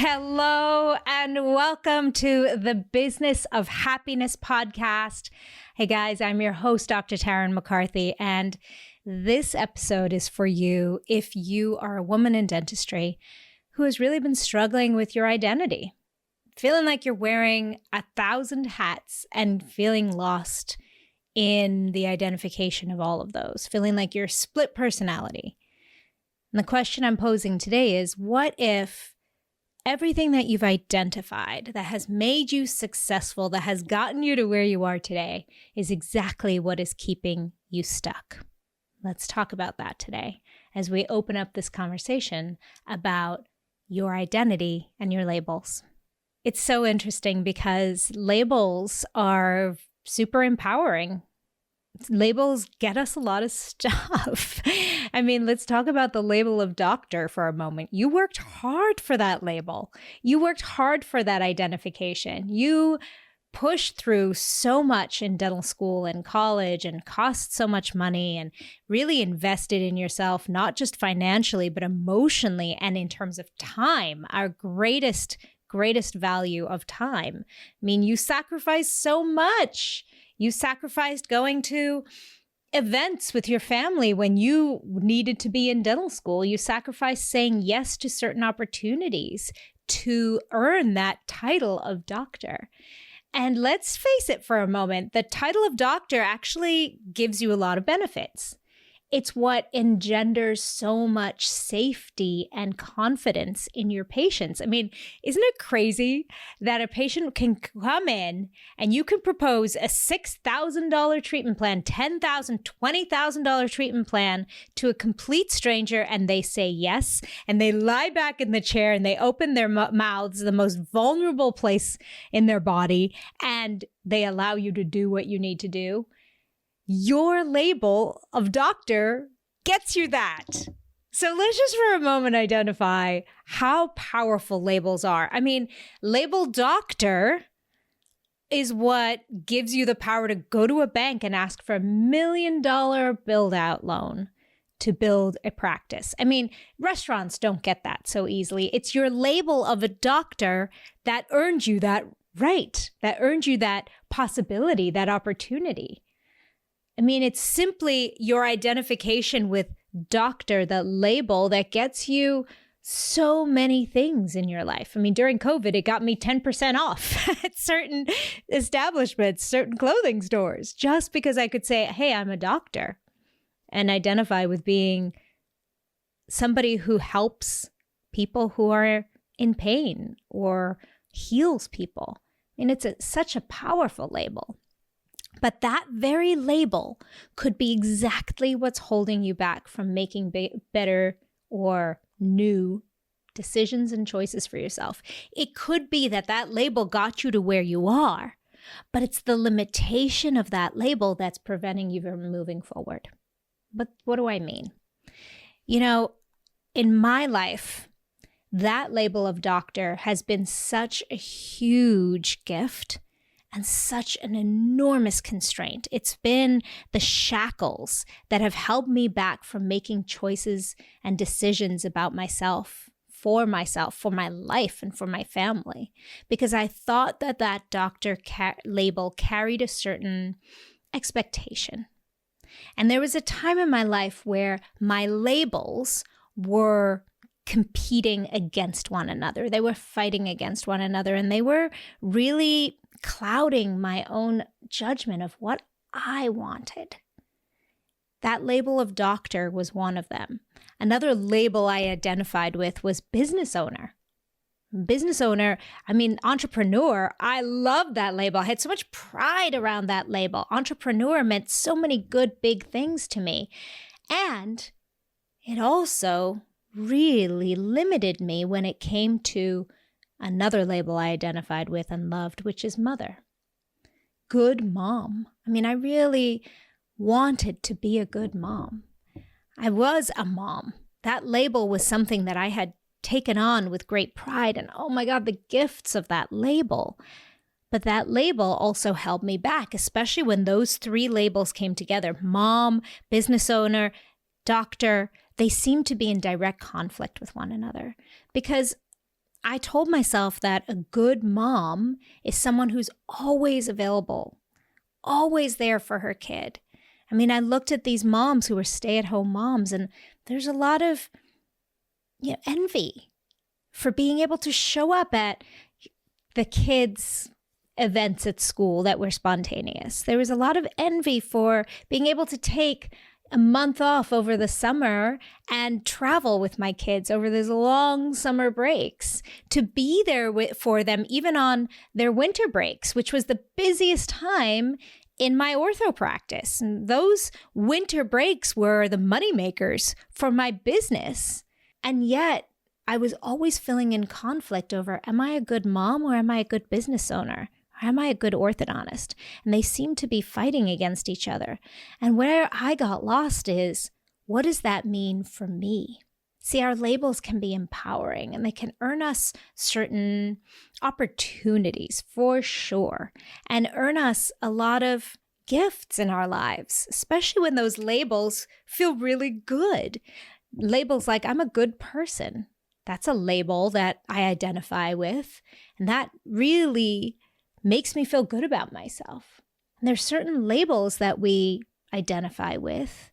Hello and welcome to the Business of Happiness podcast. Hey guys, I'm your host, Dr. Tarryn McCarthy, and this episode is for you if you are a woman in dentistry who has really been struggling with your identity, feeling like you're wearing 1,000 hats and feeling lost in the identification of all of those, feeling like you're split personality. And the question I'm posing today is, what if everything that you've identified that has made you successful, that has gotten you to where you are today, is exactly what is keeping you stuck? Let's talk about that today as we open up this conversation about your identity and your labels. It's so interesting because labels are super empowering. Labels get us a lot of stuff. I mean, let's talk about the label of doctor for a moment. You worked hard for that label. You worked hard for that identification. You pushed through so much in dental school and college and cost so much money and really invested in yourself, not just financially, but emotionally and in terms of time, our greatest value of time. I mean, you sacrificed so much. You sacrificed going to events with your family when you needed to be in dental school. You sacrificed saying yes to certain opportunities to earn that title of doctor. And let's face it for a moment, the title of doctor actually gives you a lot of benefits. It's what engenders so much safety and confidence in your patients. I mean, isn't it crazy that a patient can come in and you can propose a $6,000 treatment plan, $10,000, $20,000 treatment plan to a complete stranger, and they say yes, and they lie back in the chair and they open their mouths, the most vulnerable place in their body, and they allow you to do what you need to do? Your label of doctor gets you that. So let's just for a moment identify how powerful labels are. I mean, label doctor is what gives you the power to go to a bank and ask for $1 million build-out loan to build a practice. I mean, restaurants don't get that so easily. It's your label of a doctor that earned you that right, that earned you that possibility, that opportunity. I mean, it's simply your identification with doctor, the label that gets you so many things in your life. I mean, during COVID, it got me 10% off at certain establishments, certain clothing stores, just because I could say, hey, I'm a doctor, and identify with being somebody who helps people who are in pain or heals people. I mean, it's such a powerful label. But that very label could be exactly what's holding you back from making better or new decisions and choices for yourself. It could be that that label got you to where you are, but it's the limitation of that label that's preventing you from moving forward. But what do I mean? You know, in my life, that label of doctor has been such a huge gift and such an enormous constraint. It's been the shackles that have held me back from making choices and decisions about myself, for my life, and for my family. Because I thought that that doctor label carried a certain expectation. And there was a time in my life where my labels were competing against one another. They were fighting against one another, and they were really clouding my own judgment of what I wanted. That label of doctor was one of them. Another label I identified with was business owner. Business owner, I mean, entrepreneur, I loved that label. I had so much pride around that label. Entrepreneur meant so many good, big things to me. And it also really limited me when it came to another label I identified with and loved, which is mother. Good mom. I mean, I really wanted to be a good mom. I was a mom. That label was something that I had taken on with great pride, and oh my God, the gifts of that label. But that label also held me back, especially when those three labels came together: mom, business owner, doctor. They seemed to be in direct conflict with one another, because I told myself that a good mom is someone who's always available, always there for her kid. I mean, I looked at these moms who were stay-at-home moms, and there's a lot of envy for being able to show up at the kids' events at school that were spontaneous. There was a lot of envy for being able to take a month off over the summer and travel with my kids over those long summer breaks, to be there for them even on their winter breaks, which was the busiest time in my ortho practice. And those winter breaks were the money makers for my business. And yet I was always feeling in conflict over, am I a good mom or am I a good business owner? Or am I a good orthodontist? And they seemed to be fighting against each other. And where I got lost is, what does that mean for me? See, our labels can be empowering and they can earn us certain opportunities for sure, and earn us a lot of gifts in our lives, especially when those labels feel really good. Labels like, I'm a good person. That's a label that I identify with, and that really makes me feel good about myself. And there's certain labels that we identify with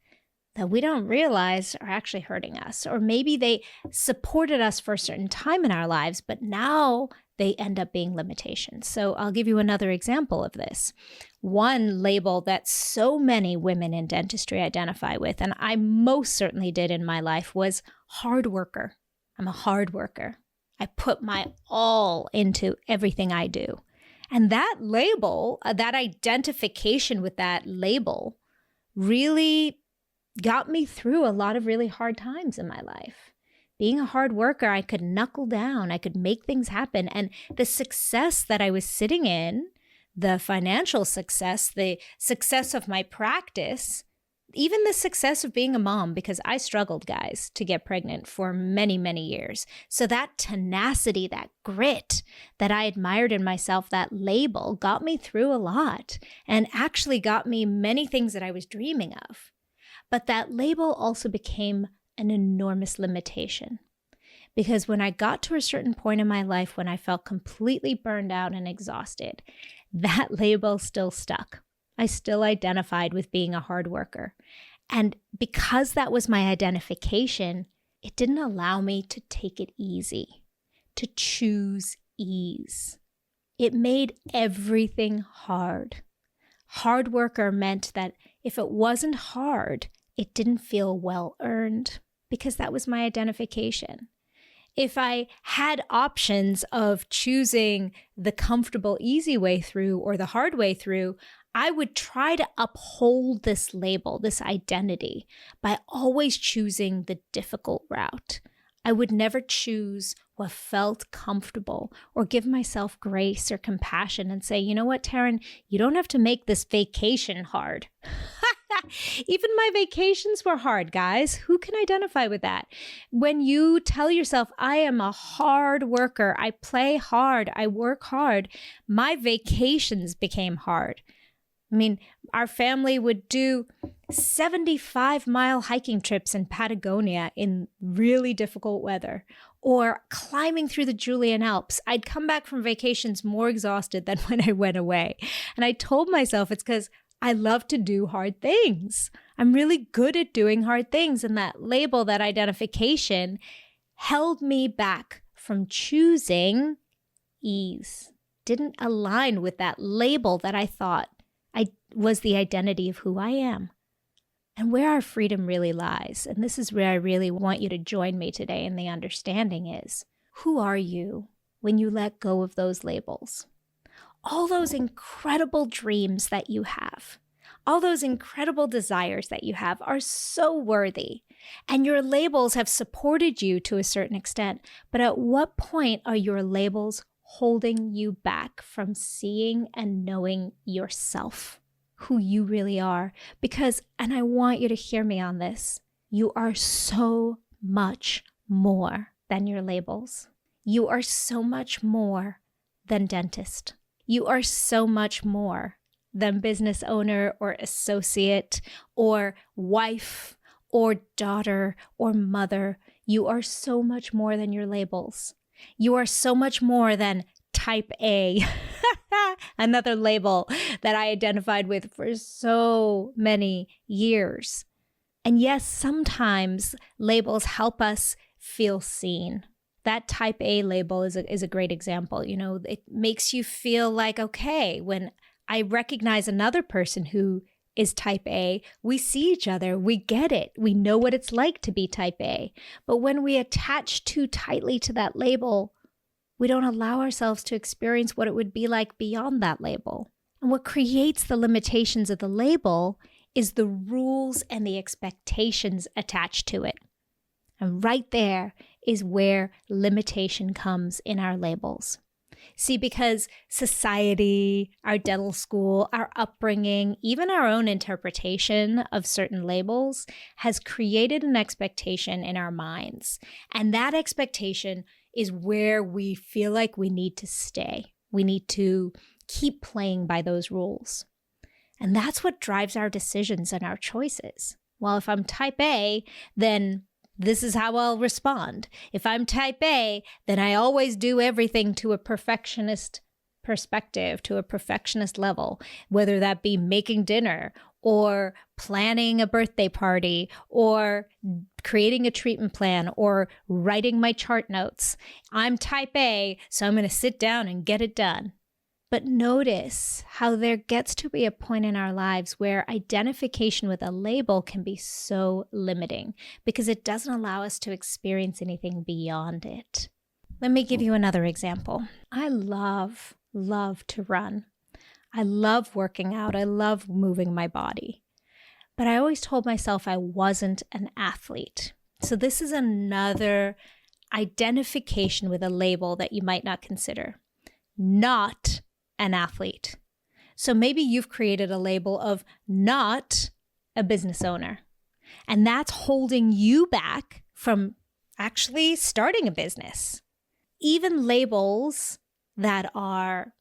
that we don't realize are actually hurting us. Or maybe they supported us for a certain time in our lives, but now they end up being limitations. So I'll give you another example of this. One label that so many women in dentistry identify with, and I most certainly did in my life, was hard worker. I'm a hard worker. I put my all into everything I do. And that label, that identification with that label, really got me through a lot of really hard times in my life. Being a hard worker, I could knuckle down, I could make things happen. And the success that I was sitting in, the financial success, the success of my practice, even the success of being a mom, because I struggled, guys, to get pregnant for many, many years. So that tenacity, that grit that I admired in myself, that label got me through a lot and actually got me many things that I was dreaming of. But that label also became an enormous limitation, because when I got to a certain point in my life when I felt completely burned out and exhausted, that label still stuck. I still identified with being a hard worker. And because that was my identification, it didn't allow me to take it easy, to choose ease. It made everything hard. Hard worker meant that if it wasn't hard, it didn't feel well earned, because that was my identification. If I had options of choosing the comfortable, easy way through or the hard way through, I would try to uphold this label, this identity, by always choosing the difficult route. I would never choose what felt comfortable or give myself grace or compassion and say, you know what, Tarryn, you don't have to make this vacation hard. Even my vacations were hard, guys. Who can identify with that? When you tell yourself, I am a hard worker, I play hard, I work hard, my vacations became hard. I mean, our family would do 75-mile hiking trips in Patagonia in really difficult weather, or climbing through the Julian Alps. I'd come back from vacations more exhausted than when I went away. And I told myself it's because I love to do hard things. I'm really good at doing hard things. And that label, that identification, held me back from choosing ease. Didn't align with that label that I thought was the identity of who I am. And where our freedom really lies, and this is where I really want you to join me today in the understanding, is who are you when you let go of those labels? All those incredible dreams that you have, all those incredible desires that you have are so worthy, and your labels have supported you to a certain extent. But at what point are your labels holding you back from seeing and knowing yourself, who you really are? Because, and I want you to hear me on this, you are so much more than your labels. You are so much more than dentist. You are so much more than business owner or associate or wife or daughter or mother. You are so much more than your labels. You are so much more than type A. Another label that I identified with for so many years. And yes, sometimes labels help us feel seen. That type A label is a great example. You know, it makes you feel like, okay, when I recognize another person who is type A, we see each other, we get it, we know what it's like to be type A. But when we attach too tightly to that label, we don't allow ourselves to experience what it would be like beyond that label. And what creates the limitations of the label is the rules and the expectations attached to it. And right there is where limitation comes in our labels. See, because society, our dental school, our upbringing, even our own interpretation of certain labels has created an expectation in our minds. And that expectation is where we feel like we need to stay. We need to keep playing by those rules. And that's what drives our decisions and our choices. Well, if I'm type A, then this is how I'll respond. If I'm type A, then I always do everything to a perfectionist perspective, to a perfectionist level, whether that be making dinner or planning a birthday party or creating a treatment plan or writing my chart notes. I'm type A, so I'm going to sit down and get it done. But notice how there gets to be a point in our lives where identification with a label can be so limiting because it doesn't allow us to experience anything beyond it. Let me give you another example. I love to run. I love working out. I love moving my body. But I always told myself I wasn't an athlete. So this is another identification with a label that you might not consider. Not an athlete. So maybe you've created a label of not a business owner, and that's holding you back from actually starting a business. Even labels that are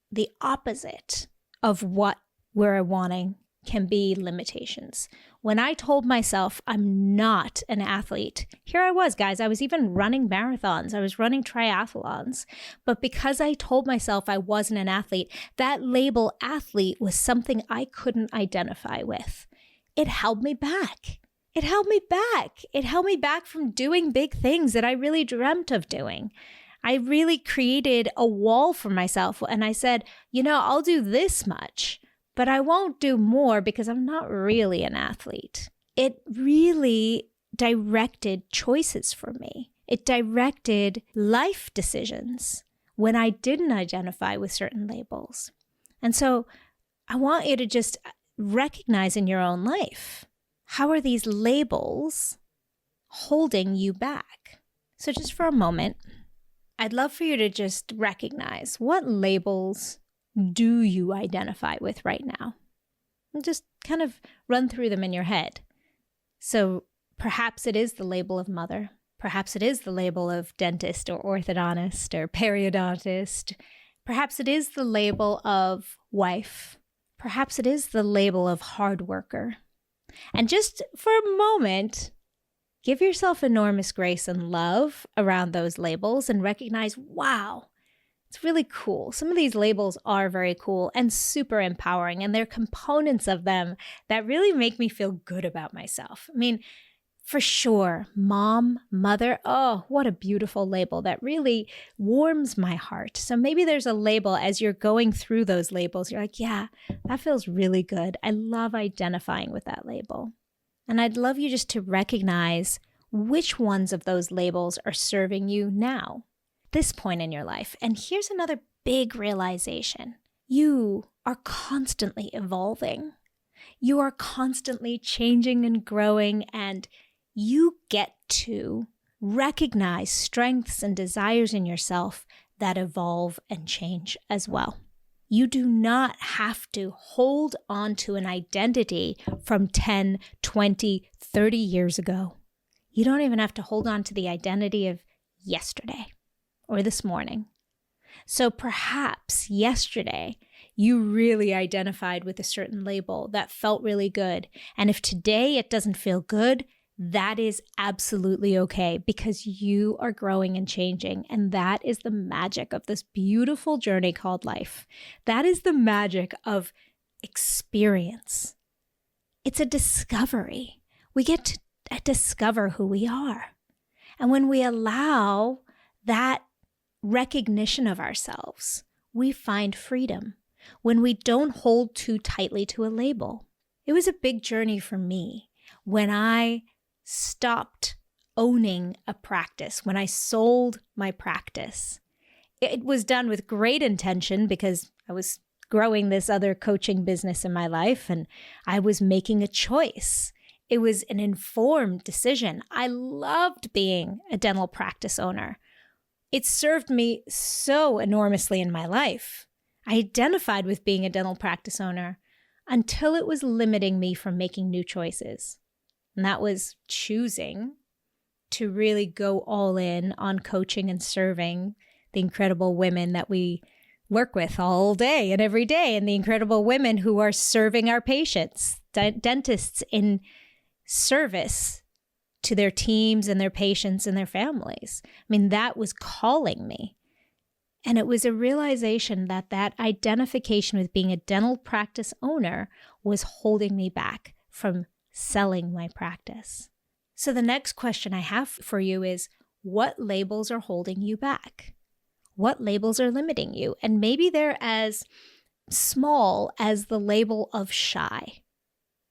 the opposite of what we're wanting can be limitations. When I told myself I'm not an athlete, here I was, guys. I was even running marathons. I was running triathlons. But because I told myself I wasn't an athlete, that label athlete was something I couldn't identify with. It held me back. It held me back. It held me back from doing big things that I really dreamt of doing. I really created a wall for myself. And I said, I'll do this much, but I won't do more because I'm not really an athlete. It really directed choices for me. It directed life decisions when I didn't identify with certain labels. And so I want you to just recognize in your own life, how are these labels holding you back? So just for a moment, I'd love for you to just recognize what labels do you identify with right now? And just kind of run through them in your head. So perhaps it is the label of mother. Perhaps it is the label of dentist or orthodontist or periodontist. Perhaps it is the label of wife. Perhaps it is the label of hard worker. And just for a moment, give yourself enormous grace and love around those labels and recognize, wow, it's really cool. Some of these labels are very cool and super empowering, and there are components of them that really make me feel good about myself. I mean, for sure, mom, mother, oh, what a beautiful label that really warms my heart. So maybe there's a label as you're going through those labels. You're like, yeah, that feels really good. I love identifying with that label. And I'd love you just to recognize which ones of those labels are serving you now, this point in your life. And here's another big realization. You are constantly evolving. You are constantly changing and growing, and you get to recognize strengths and desires in yourself that evolve and change as well. You do not have to hold on to an identity from 10, 20, 30 years ago. You don't even have to hold on to the identity of yesterday or this morning. So perhaps yesterday you really identified with a certain label that felt really good. And if today it doesn't feel good, that is absolutely okay because you are growing and changing. And that is the magic of this beautiful journey called life. That is the magic of experience. It's a discovery. We get to discover who we are. And when we allow that recognition of ourselves, we find freedom. When we don't hold too tightly to a label. It was a big journey for me when I stopped owning a practice, when I sold my practice. It was done with great intention because I was growing this other coaching business in my life and I was making a choice. It was an informed decision. I loved being a dental practice owner. It served me so enormously in my life. I identified with being a dental practice owner until it was limiting me from making new choices. And that was choosing to really go all in on coaching and serving the incredible women that we work with all day and every day, and the incredible women who are serving our patients, dentists in service to their teams and their patients and their families. I mean, that was calling me. And it was a realization that that identification with being a dental practice owner was holding me back from selling my practice. So the next question I have for you is, what labels are holding you back? What labels are limiting you? And maybe they're as small as the label of shy.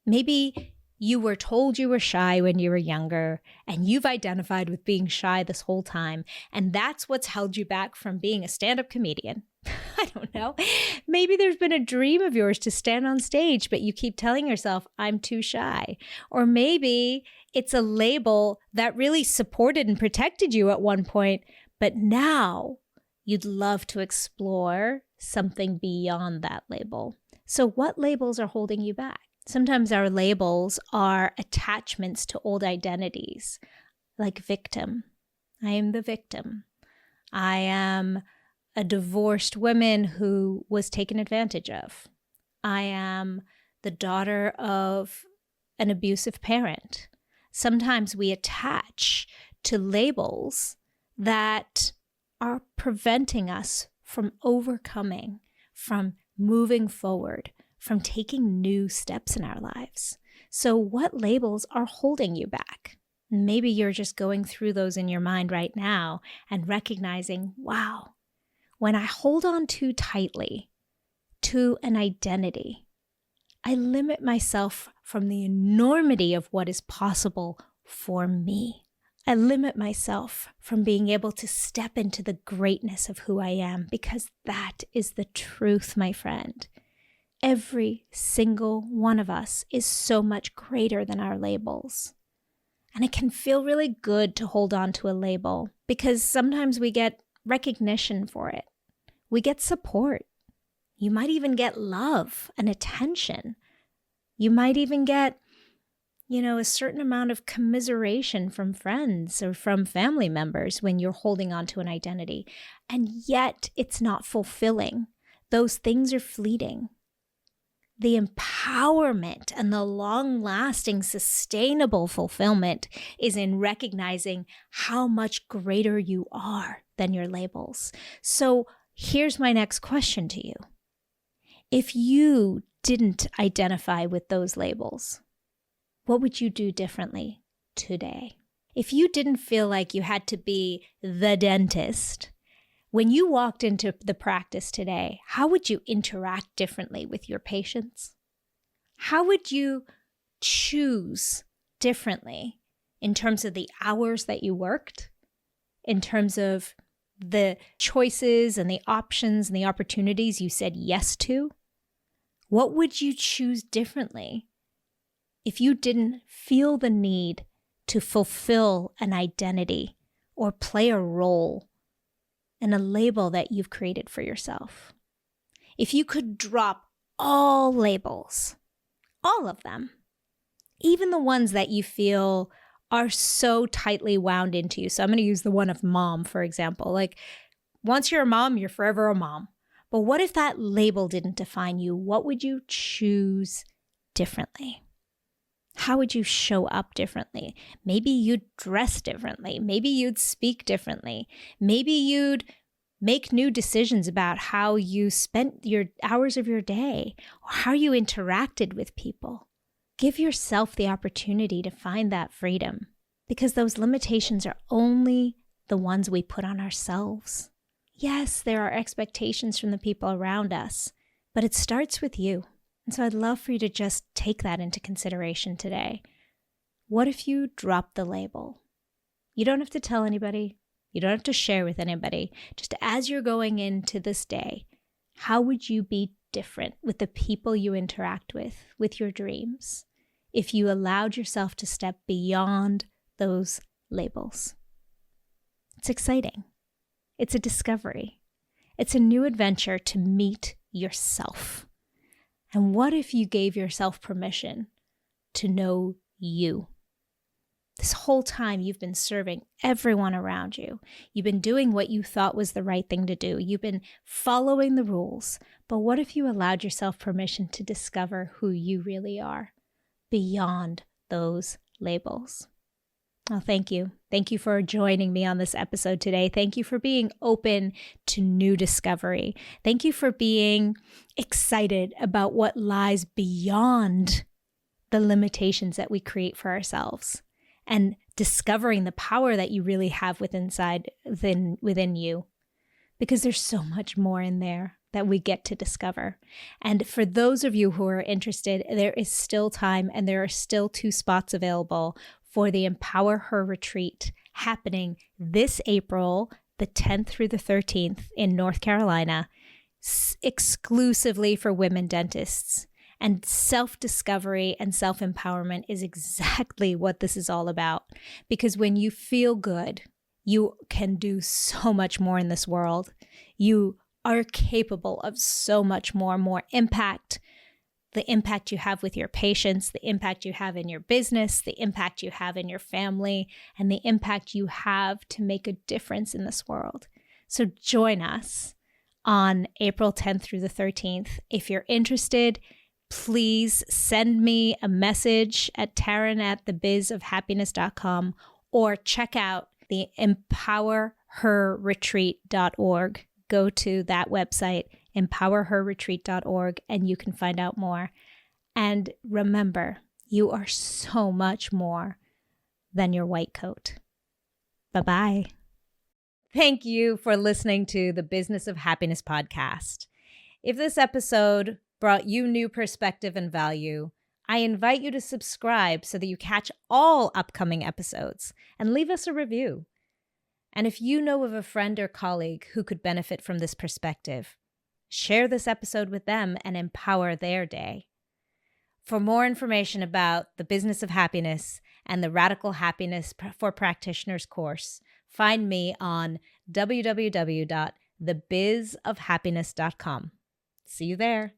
Maybe you were told you were shy when you were younger, and you've identified with being shy this whole time, and that's what's held you back from being a stand-up comedian. I don't know. Maybe there's been a dream of yours to stand on stage, but you keep telling yourself, I'm too shy. Or maybe it's a label that really supported and protected you at one point, but now you'd love to explore something beyond that label. So what labels are holding you back? Sometimes our labels are attachments to old identities, like victim. I am the victim. I am a divorced woman who was taken advantage of. I am the daughter of an abusive parent. Sometimes we attach to labels that are preventing us from overcoming, from moving forward, from taking new steps in our lives. So what labels are holding you back? Maybe you're just going through those in your mind right now and recognizing, wow, when I hold on too tightly to an identity, I limit myself from the enormity of what is possible for me. I limit myself from being able to step into the greatness of who I am, because that is the truth, my friend. Every single one of us is so much greater than our labels. And it can feel really good to hold on to a label because sometimes we get recognition for it. We get support. You might even get love and attention. You might even get, a certain amount of commiseration from friends or from family members when you're holding on to an identity. And yet it's not fulfilling. Those things are fleeting. The empowerment and the long-lasting, sustainable fulfillment is in recognizing how much greater you are than your labels. So here's my next question to you. If you didn't identify with those labels, what would you do differently today? If you didn't feel like you had to be the dentist, when you walked into the practice today, how would you interact differently with your patients? How would you choose differently in terms of the hours that you worked, in terms of the choices and the options and the opportunities you said yes to? What would you choose differently if you didn't feel the need to fulfill an identity or play a role and a label that you've created for yourself? If you could drop all labels, all of them, even the ones that you feel are so tightly wound into you. So I'm going to use the one of mom, for example. Like, once you're a mom, you're forever a mom. But what if that label didn't define you? What would you choose differently? How would you show up differently? Maybe you'd dress differently. Maybe you'd speak differently. Maybe you'd make new decisions about how you spent your hours of your day or how you interacted with people. Give yourself the opportunity to find that freedom, because those limitations are only the ones we put on ourselves. Yes, there are expectations from the people around us, but it starts with you. And so I'd love for you to just take that into consideration today. What if you drop the label? You don't have to tell anybody. You don't have to share with anybody. Just as you're going into this day, how would you be different with the people you interact with your dreams, if you allowed yourself to step beyond those labels? It's exciting. It's a discovery. It's a new adventure to meet yourself. And what if you gave yourself permission to know you? This whole time you've been serving everyone around you. You've been doing what you thought was the right thing to do. You've been following the rules. But what if you allowed yourself permission to discover who you really are beyond those labels? Oh, thank you. Thank you for joining me on this episode today. Thank you for being open to new discovery. Thank you for being excited about what lies beyond the limitations that we create for ourselves, and discovering the power that you really have within you, because there's so much more in there that we get to discover. And for those of you who are interested, there is still time, and there are still 2 spots available for the Empower Her Retreat happening this April, the 10th through the 13th in North Carolina, exclusively for women dentists. And self-discovery and self-empowerment is exactly what this is all about. Because when you feel good, you can do so much more in this world. You are capable of so much more impact. The impact you have with your patients, the impact you have in your business, the impact you have in your family, and the impact you have to make a difference in this world. So join us on April 10th through the 13th. If you're interested, please send me a message at tarryn@thebizofhappiness.com, or check out the empowerherretreat.org. Go to that website, empowerherretreat.org, and you can find out more. And remember, you are so much more than your white coat. Bye-bye. Thank you for listening to the Business of Happiness podcast. If this episode brought you new perspective and value, I invite you to subscribe so that you catch all upcoming episodes, and leave us a review. And if you know of a friend or colleague who could benefit from this perspective, share this episode with them and empower their day. For more information about the Business of Happiness and the Radical Happiness for Practitioners course, find me on www.thebizofhappiness.com. See you there.